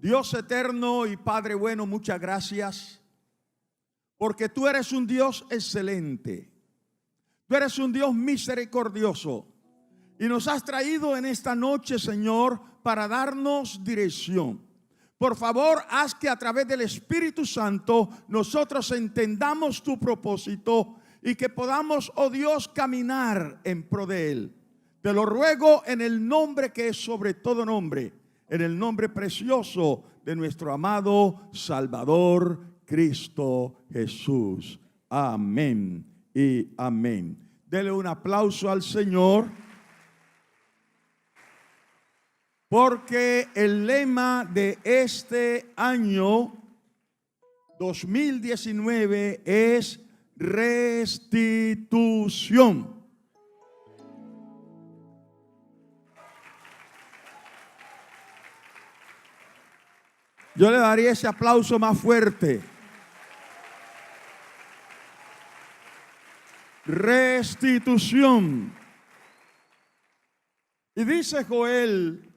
Dios eterno y Padre bueno, muchas gracias, porque tú eres un Dios excelente. Tú eres un Dios misericordioso y nos has traído en esta noche, Señor, para darnos dirección. Por favor, haz que a través del Espíritu Santo nosotros entendamos tu propósito y que podamos, oh Dios, caminar en pro de él. Te lo ruego en el nombre que es sobre todo nombre, en el nombre precioso de nuestro amado Salvador Cristo Jesús. Amén y amén. Dele un aplauso al Señor, porque el lema de este año 2019 es restitución. Yo le daría ese aplauso más fuerte. Restitución. Y dice Joel,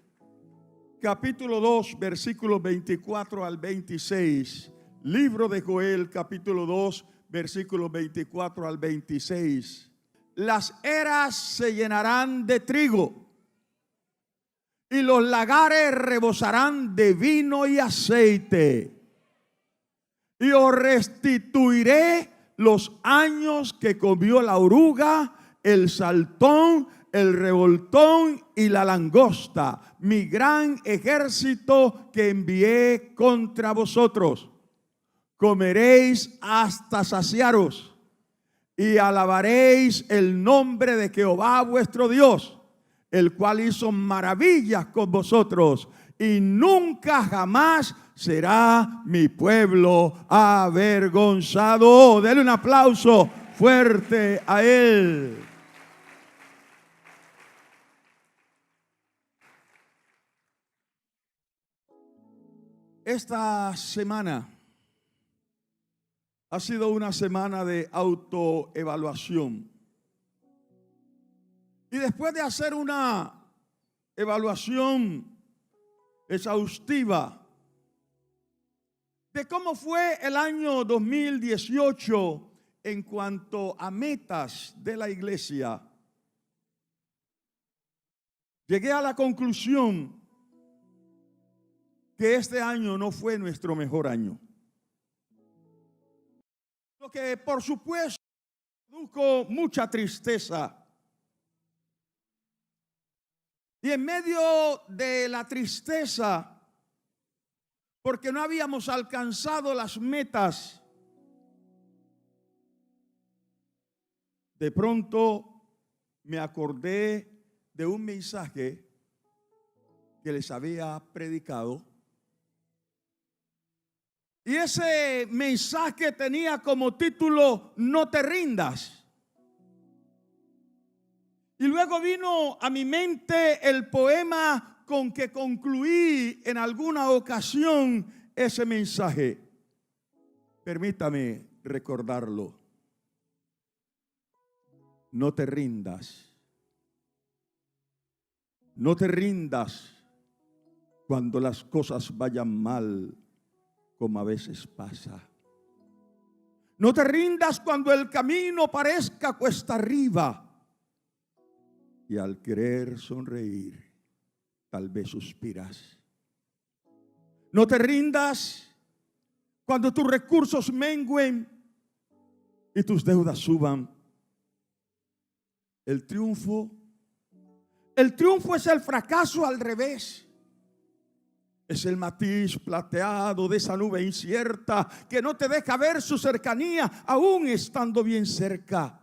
capítulo 2, versículos 24 al 26. Libro de Joel, capítulo 2, versículos 24 al 26. Las eras se llenarán de trigo y los lagares rebosarán de vino y aceite. Y os restituiré los años que comió la oruga, el saltón, el revoltón y la langosta, mi gran ejército que envié contra vosotros. Comeréis hasta saciaros y alabaréis el nombre de Jehová vuestro Dios, el cual hizo maravillas con vosotros, y nunca jamás será mi pueblo avergonzado. Denle un aplauso fuerte a él. Esta semana ha sido una semana de autoevaluación. Y después de hacer una evaluación exhaustiva de cómo fue el año 2018 en cuanto a metas de la iglesia, llegué a la conclusión que este año no fue nuestro mejor año. Lo que por supuesto produjo mucha tristeza. Y en medio de la tristeza, porque no habíamos alcanzado las metas, de pronto me acordé de un mensaje que les había predicado. Y ese mensaje tenía como título: no te rindas. Y luego vino a mi mente el poema con que concluí en alguna ocasión ese mensaje. Permítame recordarlo. No te rindas. No te rindas cuando las cosas vayan mal, como a veces pasa. No te rindas cuando el camino parezca cuesta arriba. Y al querer sonreír, tal vez suspiras. No te rindas cuando tus recursos mengüen y tus deudas suban. El triunfo es el fracaso al revés. Es el matiz plateado de esa nube incierta que no te deja ver su cercanía aún estando bien cerca.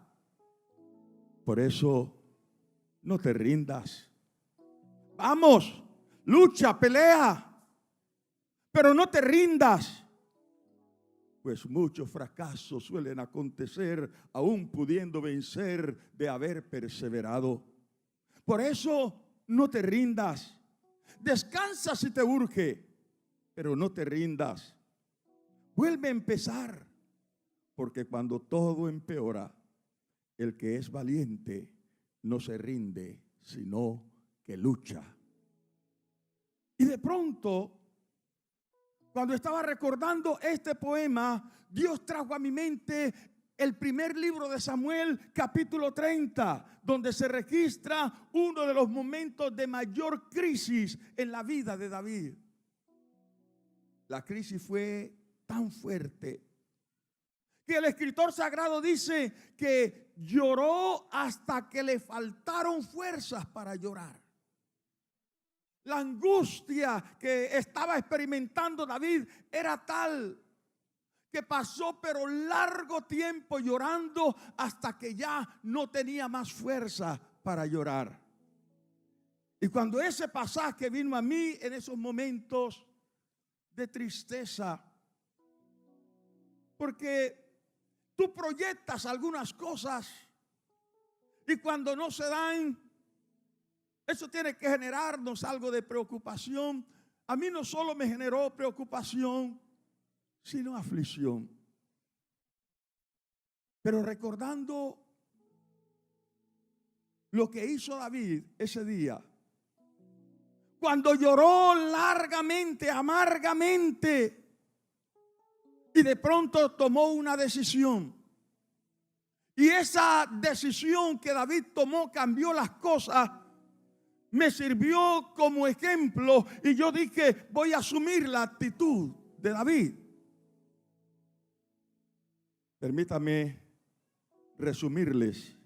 Por eso, no te rindas. Vamos, lucha, pelea, pero no te rindas. Pues muchos fracasos suelen acontecer aún pudiendo vencer de haber perseverado. Por eso, no te rindas. Descansa si te urge, pero no te rindas. Vuelve a empezar, porque cuando todo empeora, el que es valiente no se rinde, sino que lucha. Y de pronto cuando estaba recordando este poema, Dios trajo a mi mente el primer libro de Samuel, capítulo 30, donde se registra uno de los momentos de mayor crisis en la vida de David. La crisis fue tan fuerte que el escritor sagrado dice que lloró hasta que le faltaron fuerzas para llorar. La angustia que estaba experimentando David era tal que pasó pero largo tiempo llorando hasta que ya no tenía más fuerza para llorar. Y cuando ese pasaje vino a mí en esos momentos de tristeza, porque tú proyectas algunas cosas y cuando no se dan, eso tiene que generarnos algo de preocupación. A mí no solo me generó preocupación, sino aflicción. Pero recordando lo que hizo David ese día, cuando lloró largamente, amargamente, y de pronto tomó una decisión. Y esa decisión que David tomó cambió las cosas. Me sirvió como ejemplo y yo dije, voy a asumir la actitud de David. Permítame resumirles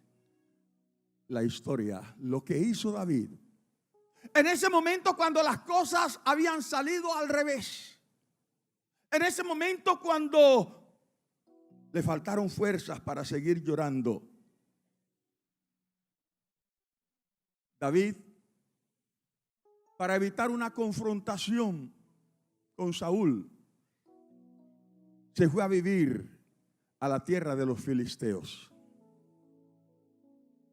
la historia, lo que hizo David. En ese momento cuando las cosas habían salido al revés, en ese momento cuando le faltaron fuerzas para seguir llorando, David, para evitar una confrontación con Saúl, se fue a vivir a la tierra de los filisteos.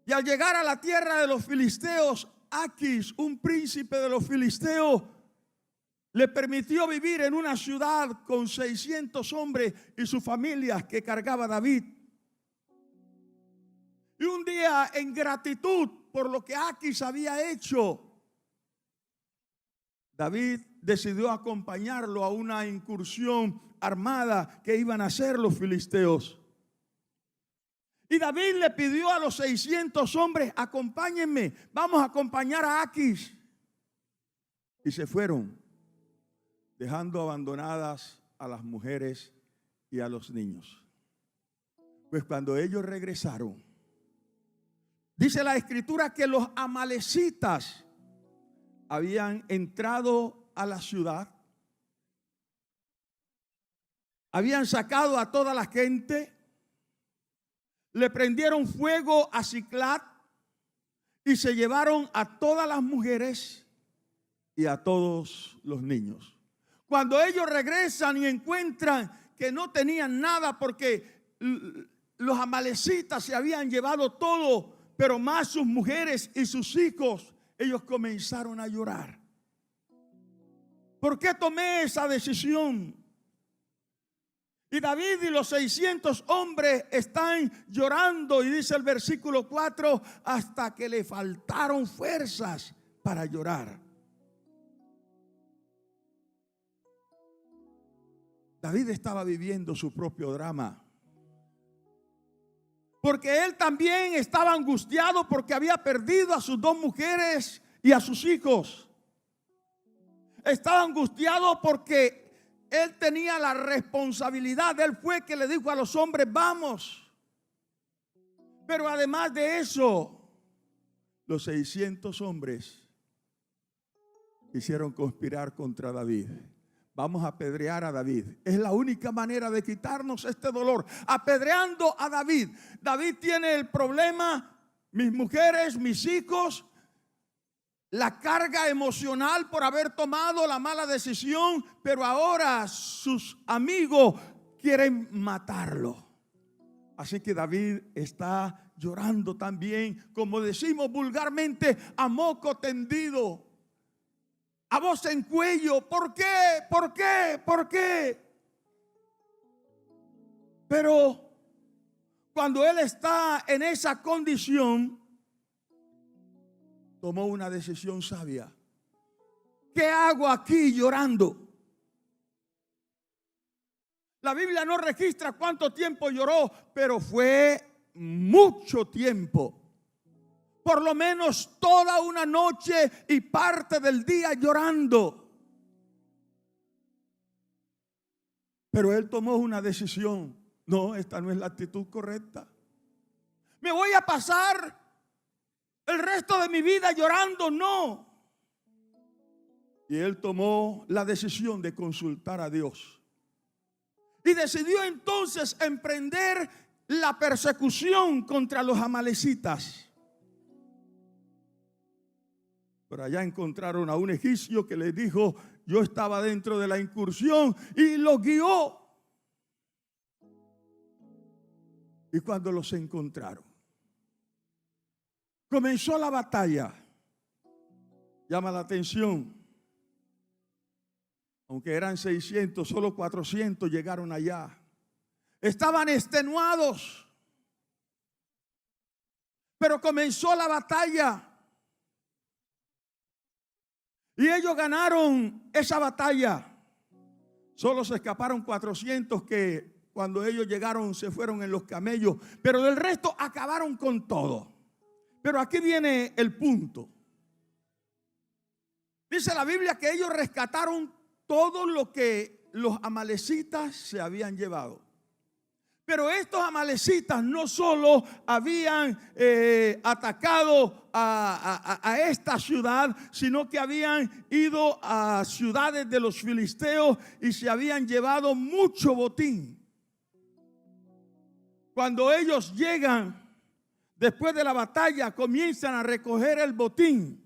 Y al llegar a la tierra de los filisteos, Aquis, un príncipe de los filisteos, le permitió vivir en una ciudad con 600 hombres y sus familias que cargaba David. Y un día, en gratitud por lo que Aquis había hecho, David decidió acompañarlo a una incursión armada que iban a hacer los filisteos. Y David le pidió a los 600 hombres, acompáñenme, vamos a acompañar a Aquis. Y se fueron, dejando abandonadas a las mujeres y a los niños. Pues cuando ellos regresaron, dice la escritura que los amalecitas habían entrado a la ciudad, habían sacado a toda la gente, le prendieron fuego a Siclag y se llevaron a todas las mujeres y a todos los niños. Cuando ellos regresan y encuentran que no tenían nada porque los amalecitas se habían llevado todo, pero más sus mujeres y sus hijos, ellos comenzaron a llorar. ¿Por qué tomé esa decisión? Y David y los 600 hombres están llorando, y dice el versículo 4, hasta que le faltaron fuerzas para llorar. David estaba viviendo su propio drama, porque él también estaba angustiado porque había perdido a sus 2 mujeres y a sus hijos. Estaba angustiado porque él tenía la responsabilidad. Él fue que le dijo a los hombres, vamos. Pero además de eso, los 600 hombres quisieron conspirar contra David. Vamos a apedrear a David. Es la única manera de quitarnos este dolor. Apedreando a David. David tiene el problema, mis mujeres, mis hijos, la carga emocional por haber tomado la mala decisión, pero ahora sus amigos quieren matarlo. Así que David está llorando también, como decimos vulgarmente, a moco tendido, a voz en cuello. ¿Por qué? ¿Por qué? ¿Por qué? Pero cuando él está en esa condición, tomó una decisión sabia. ¿Qué hago aquí llorando? La Biblia no registra cuánto tiempo lloró, pero fue mucho tiempo. Por lo menos toda una noche y parte del día llorando. Pero él tomó una decisión. No, esta no es la actitud correcta. ¿Me voy a pasar el resto de mi vida llorando? No. Y él tomó la decisión de consultar a Dios. Y decidió entonces emprender la persecución contra los amalecitas. Pero allá encontraron a un egipcio que les dijo: yo estaba dentro de la incursión, y los guió. Y cuando los encontraron, comenzó la batalla. Llama la atención. Aunque eran 600, solo 400 llegaron allá. Estaban extenuados. Pero comenzó la batalla. Y ellos ganaron esa batalla. Solo se escaparon 400 que cuando ellos llegaron se fueron en los camellos. Pero del resto acabaron con todo. Pero aquí viene el punto. Dice la Biblia que ellos rescataron todo lo que los amalecitas se habían llevado. Pero estos amalecitas no solo habían atacado a esta ciudad, sino que habían ido a ciudades de los filisteos y se habían llevado mucho botín. Cuando ellos llegan después de la batalla, comienzan a recoger el botín.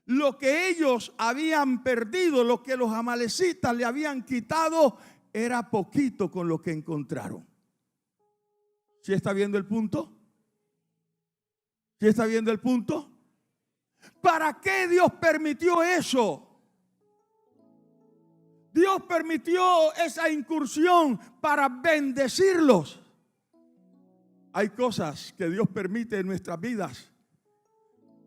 Lo que ellos habían perdido, lo que los amalecitas le habían quitado, era poquito con lo que encontraron. ¿Sí está viendo el punto? ¿Sí está viendo el punto? ¿Para qué Dios permitió eso? Dios permitió esa incursión para bendecirlos. Hay cosas que Dios permite en nuestras vidas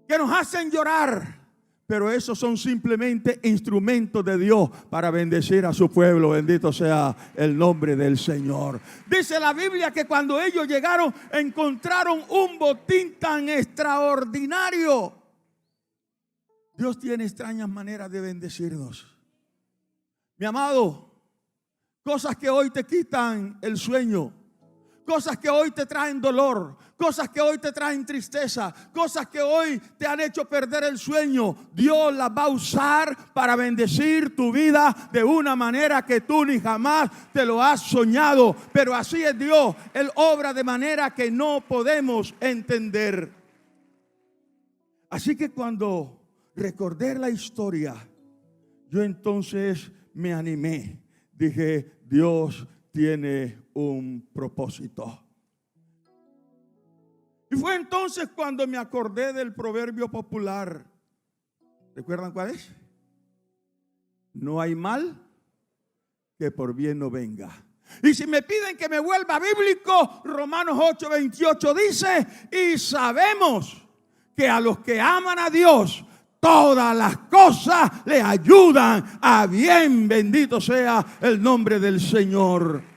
que nos hacen llorar, pero esos son simplemente instrumentos de Dios para bendecir a su pueblo. Bendito sea el nombre del Señor. Dice la Biblia que cuando ellos llegaron encontraron un botín tan extraordinario. Dios tiene extrañas maneras de bendecirnos. Mi amado, cosas que hoy te quitan el sueño, cosas que hoy te traen dolor, cosas que hoy te traen tristeza, cosas que hoy te han hecho perder el sueño, Dios las va a usar para bendecir tu vida de una manera que tú ni jamás te lo has soñado. Pero así es Dios, Él obra de manera que no podemos entender. Así que cuando recordé la historia, yo entonces me animé. Dije: Dios tiene un propósito. Y fue entonces cuando me acordé del proverbio popular. ¿Recuerdan cuál es? No hay mal que por bien no venga. Y si me piden que me vuelva bíblico, Romanos 8:28 dice: y sabemos que a los que aman a Dios, todas las cosas le ayudan a bien. Bendito sea el nombre del Señor.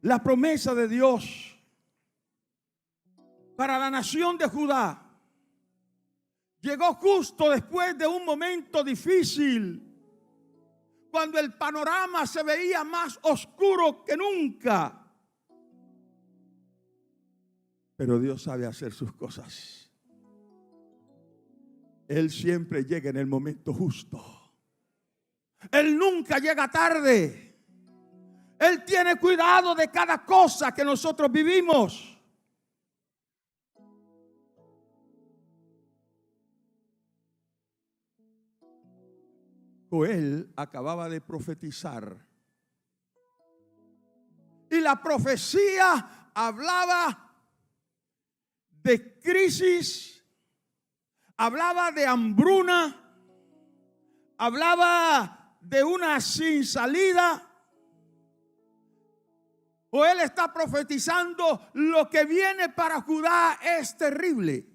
La promesa de Dios para la nación de Judá llegó justo después de un momento difícil, cuando el panorama se veía más oscuro que nunca. Pero Dios sabe hacer sus cosas. Él siempre llega en el momento justo. Él nunca llega tarde. Él tiene cuidado de cada cosa que nosotros vivimos. Joel acababa de profetizar. Y la profecía hablaba de crisis, hablaba de hambruna, hablaba de una sin salida. Joel está profetizando: lo que viene para Judá es terrible.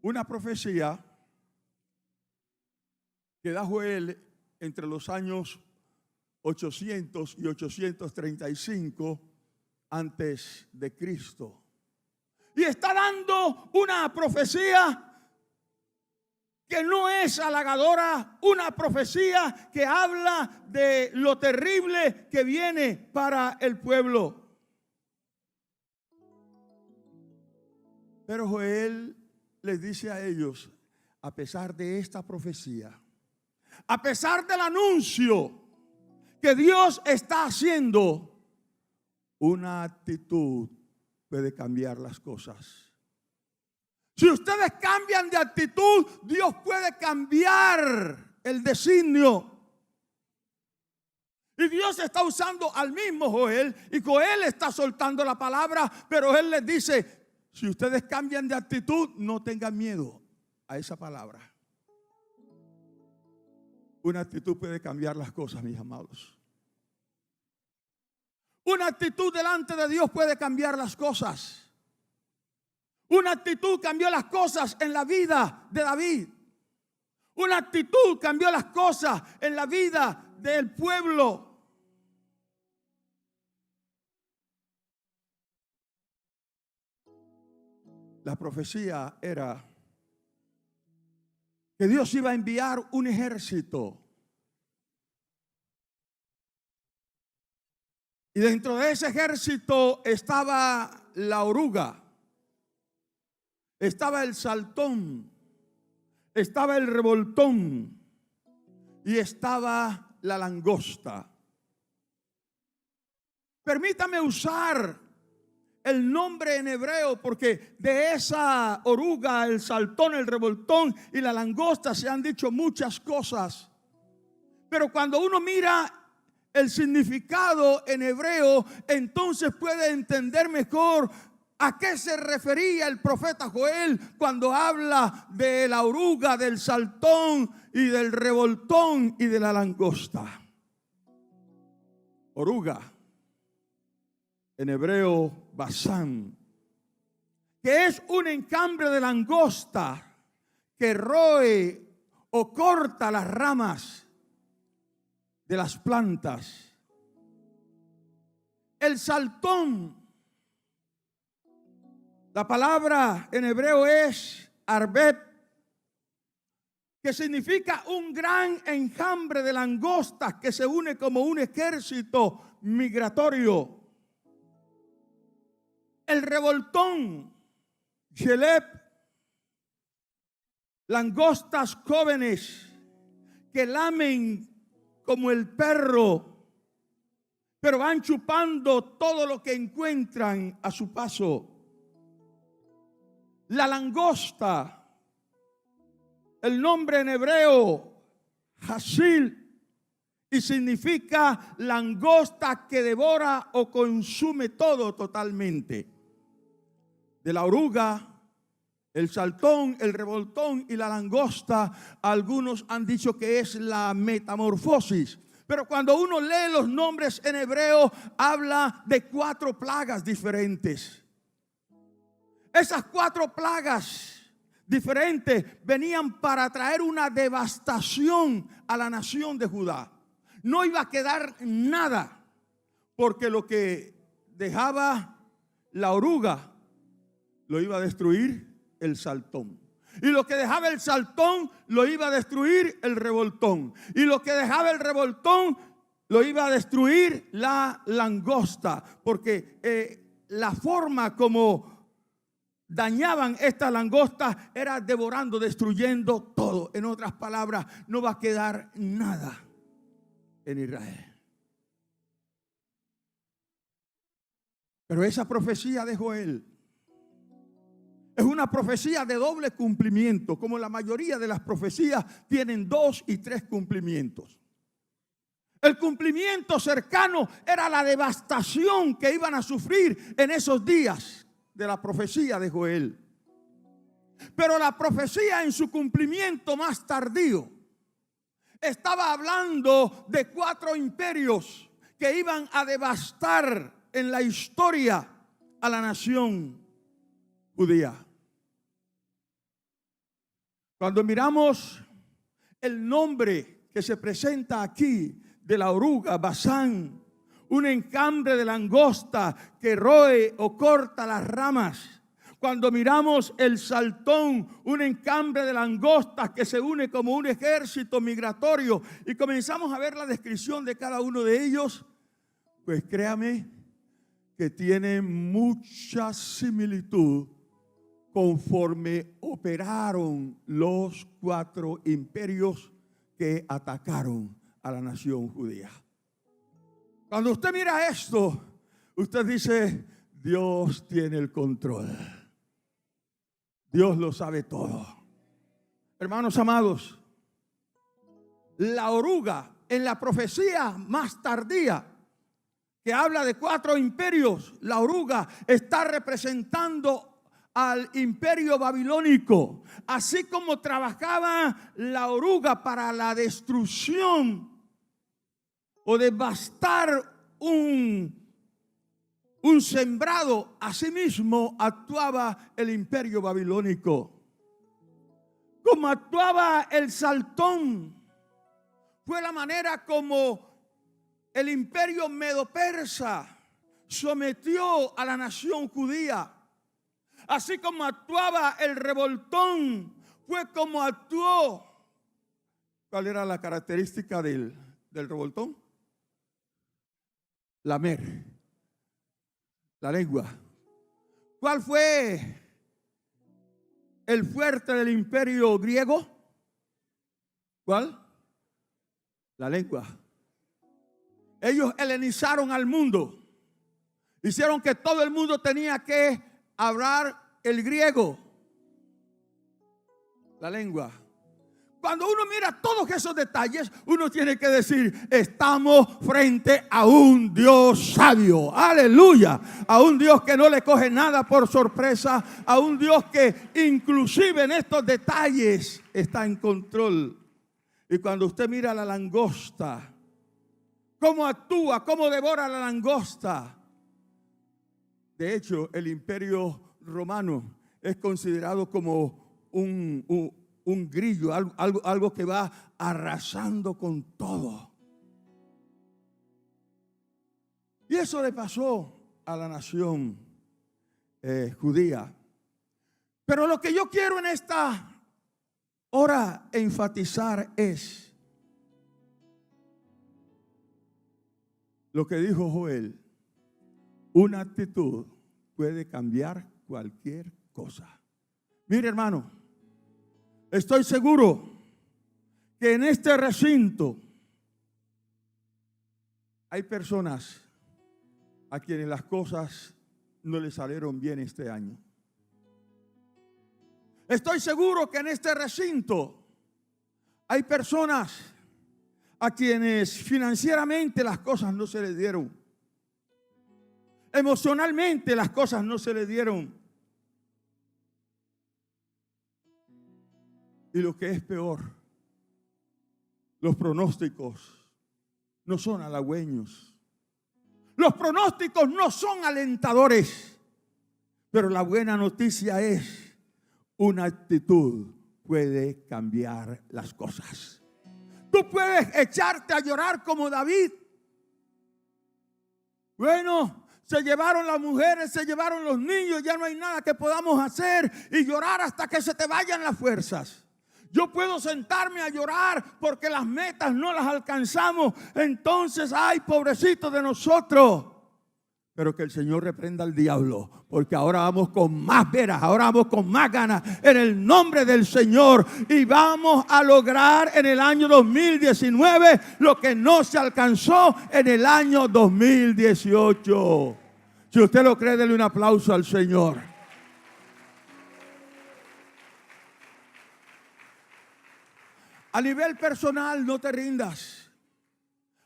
Una profecía que da Joel entre los años 800 y 835 antes de Cristo. Y está dando una profecía que no es halagadora, una profecía que habla de lo terrible que viene para el pueblo. Pero Joel les dice a ellos, a pesar de esta profecía, a pesar del anuncio que Dios está haciendo, una actitud puede cambiar las cosas. Si ustedes cambian de actitud, Dios puede cambiar el designio. Y Dios está usando al mismo Joel, y Joel está soltando la palabra, pero Él les dice, si ustedes cambian de actitud, no tengan miedo a esa palabra. Una actitud puede cambiar las cosas, mis amados. Una actitud delante de Dios puede cambiar las cosas. Una actitud cambió las cosas en la vida de David. Una actitud cambió las cosas en la vida del pueblo. La profecía era que Dios iba a enviar un ejército. Y dentro de ese ejército estaba la oruga, estaba el saltón, estaba el revoltón y estaba la langosta. Permítame usar el nombre en hebreo porque de esa oruga, el saltón, el revoltón y la langosta se han dicho muchas cosas. Pero cuando uno mira el significado en hebreo, entonces puede entender mejor a qué se refería el profeta Joel cuando habla de la oruga, del saltón y del revoltón y de la langosta. Oruga, en hebreo basán, que es un encambre de langosta que roe o corta las ramas de las plantas. El saltón, la palabra en hebreo es arbet, que significa un gran enjambre de langostas que se une como un ejército migratorio. El revoltón, Shelep, langostas jóvenes que lamen como el perro, pero van chupando todo lo que encuentran a su paso. La langosta, el nombre en hebreo, Hasil, y significa langosta que devora o consume todo totalmente. De la oruga, el saltón, el revoltón y la langosta, algunos han dicho que es la metamorfosis. Pero cuando uno lee los nombres en hebreo, habla de 4 plagas diferentes. Esas 4 plagas diferentes venían para traer una devastación a la nación de Judá. No iba a quedar nada, porque lo que dejaba la oruga lo iba a destruir el saltón. Y lo que dejaba el saltón lo iba a destruir el revoltón. Y lo que dejaba el revoltón lo iba a destruir la langosta. Porque la forma como dañaban estas langostas era devorando, destruyendo todo. En otras palabras, no va a quedar nada en Israel. Pero esa profecía de Joel es una profecía de doble cumplimiento, como la mayoría de las profecías tienen 2 y 3 cumplimientos. El cumplimiento cercano era la devastación que iban a sufrir en esos días de la profecía de Joel. Pero la profecía en su cumplimiento más tardío estaba hablando de 4 imperios que iban a devastar en la historia a la nación judía. Cuando miramos el nombre que se presenta aquí de la oruga, Basán, un encambre de langosta que roe o corta las ramas. Cuando miramos el saltón, un encambre de langostas que se une como un ejército migratorio, y comenzamos a ver la descripción de cada uno de ellos, pues créame que tiene mucha similitud conforme operaron los 4 imperios que atacaron a la nación judía. Cuando usted mira esto, usted dice, Dios tiene el control. Dios lo sabe todo. Hermanos amados, la oruga en la profecía más tardía, que habla de 4 imperios, la oruga está representando al imperio babilónico. Así como trabajaba la oruga para la destrucción o devastar un sembrado, asimismo actuaba el imperio babilónico. Como actuaba el saltón, fue la manera como el imperio medo-persa sometió a la nación judía. Así como actuaba el revoltón, fue como actuó. ¿Cuál era la característica del revoltón? Lamer, la lengua. ¿Cuál fue el fuerte del imperio griego? ¿Cuál? La lengua. Ellos helenizaron al mundo. Hicieron que todo el mundo tenía que hablar el griego. La lengua. Cuando uno mira todos esos detalles, uno tiene que decir, estamos frente a un Dios sabio. Aleluya. A un Dios que no le coge nada por sorpresa. A un Dios que inclusive en estos detalles está en control. Y cuando usted mira la langosta, cómo actúa, cómo devora la langosta. De hecho, el imperio romano es considerado como un grillo, algo que va arrasando con todo. Y eso le pasó a la nación judía. Pero lo que yo quiero en esta hora enfatizar es lo que dijo Joel. Una actitud puede cambiar cualquier cosa. Mire, hermano, estoy seguro que en este recinto hay personas a quienes las cosas no les salieron bien este año. Estoy seguro que en este recinto hay personas a quienes financieramente las cosas no se les dieron. Emocionalmente las cosas no se les dieron. Y lo que es peor, los pronósticos no son halagüeños. Los pronósticos no son alentadores. Pero la buena noticia es, una actitud puede cambiar las cosas. Tú puedes echarte a llorar como David. Bueno, se llevaron las mujeres, se llevaron los niños, ya no hay nada que podamos hacer, y llorar hasta que se te vayan las fuerzas. Yo puedo sentarme a llorar porque las metas no las alcanzamos. Entonces, ay, pobrecito de nosotros. Pero que el Señor reprenda al diablo, porque ahora vamos con más veras, ahora vamos con más ganas en el nombre del Señor, y vamos a lograr en el año 2019 lo que no se alcanzó en el año 2018. Si usted lo cree, denle un aplauso al Señor. A nivel personal, no te rindas.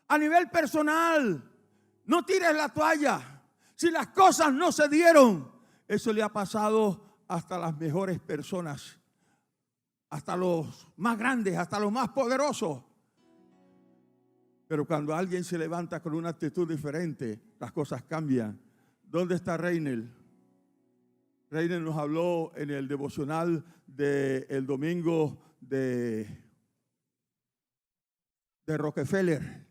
A nivel personal, no tires la toalla. Si las cosas no se dieron, eso le ha pasado hasta las mejores personas, hasta los más grandes, hasta los más poderosos. Pero cuando alguien se levanta con una actitud diferente, las cosas cambian. ¿Dónde está Reinel? Reinel nos habló en el devocional del domingo de de Rockefeller.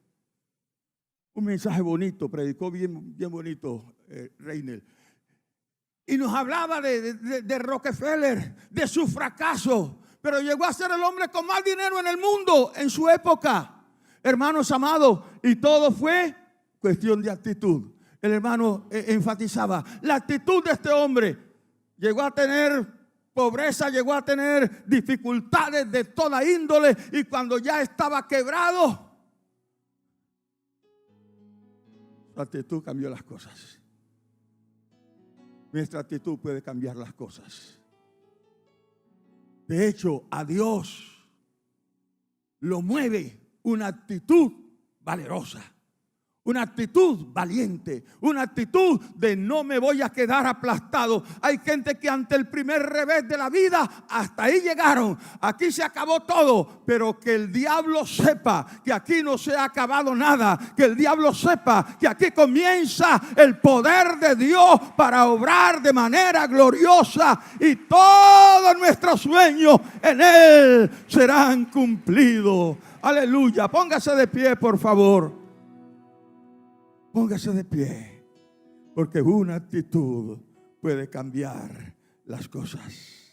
Un mensaje bonito, predicó bien bonito Reiner. Y nos hablaba de Rockefeller, de su fracaso. Pero llegó a ser el hombre con más dinero en el mundo en su época. Hermanos amados, y todo fue cuestión de actitud. El hermano enfatizaba la actitud de este hombre. Llegó a tener pobreza, llegó a tener dificultades de toda índole, y cuando ya estaba quebrado, su actitud cambió las cosas. Nuestra actitud puede cambiar las cosas. De hecho, a Dios lo mueve una actitud valerosa, una actitud valiente, una actitud de no me voy a quedar aplastado. Hay gente que ante el primer revés de la vida, hasta ahí llegaron. Aquí se acabó todo, pero que el diablo sepa que aquí no se ha acabado nada. Que el diablo sepa que aquí comienza el poder de Dios para obrar de manera gloriosa, y todos nuestros sueños en Él serán cumplidos. Aleluya. Póngase de pie, por favor. Póngase de pie, porque una actitud puede cambiar las cosas.